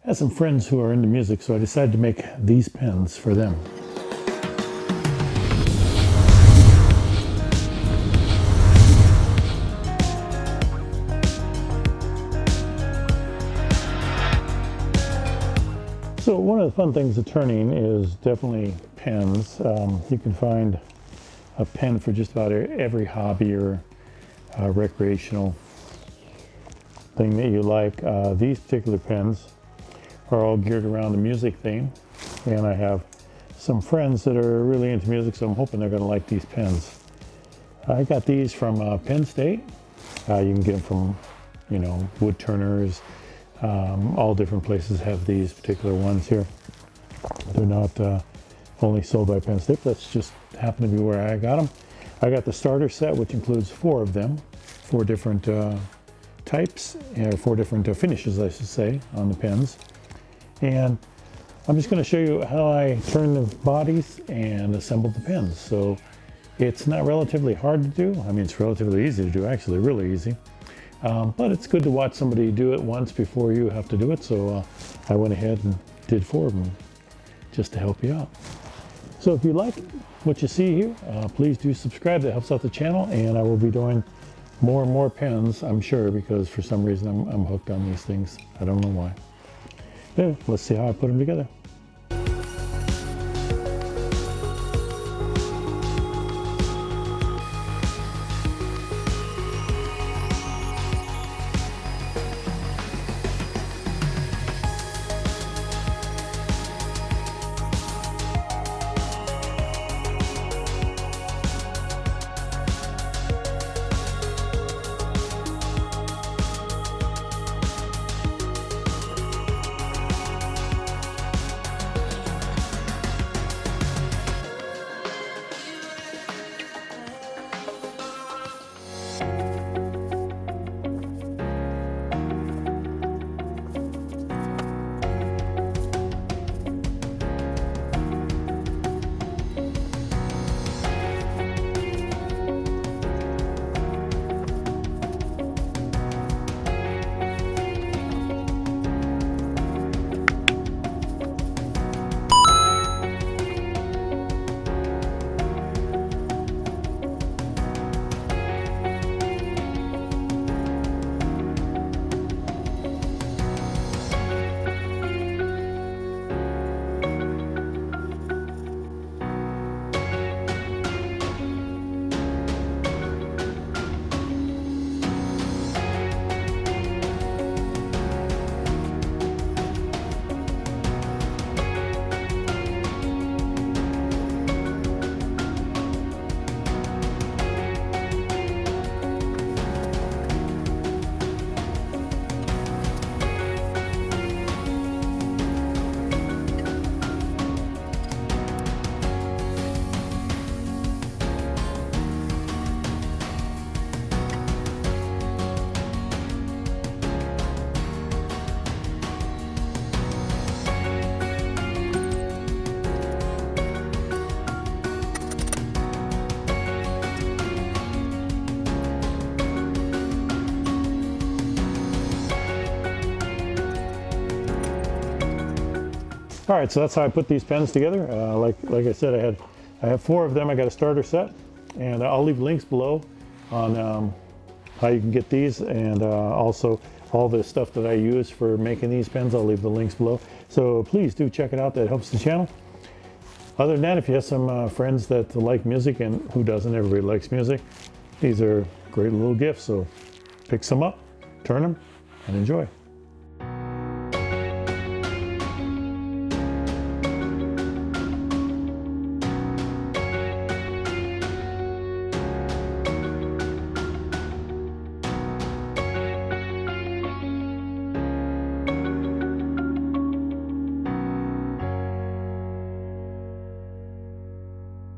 I have some friends who are into music, so I decided to make these pens for them. So one of the fun things of turning is definitely pens. You can find a pen for just about every hobby or recreational thing that you like. These particular pens are all geared around the music theme, and I have some friends that are really into music, so I'm hoping they're going to like these pens. I got these from Penn State. You can get them from, wood turners. All different places have these particular ones here. They're not only sold by Penn State, but that's just happened to be where I got them. I got the starter set, which includes 4 of them, 4 different types, or 4 different finishes, I should say, on the pens. And I'm just going to show you how I turn the bodies and assemble the pens. So it's not relatively hard to do. I mean, it's relatively easy to do, actually, really easy. But it's good to watch somebody do it once before you have to do it. So I went ahead and did 4 of them just to help you out. So if you like what you see here, please do subscribe. That helps out the channel, and I will be doing more and more pens, I'm sure, because for some reason I'm hooked on these things. I don't know why. Anyway, let's see how I put them together. All right, so that's how I put these pens together. Like I said, I have 4 of them. I got a starter set, and I'll leave links below on how you can get these, and also all the stuff that I use for making these pens. I'll leave the links below. So please do check it out. That helps the channel. Other than that, if you have some friends that like music, and who doesn't, everybody likes music, these are great little gifts. So pick some up, turn them, and enjoy.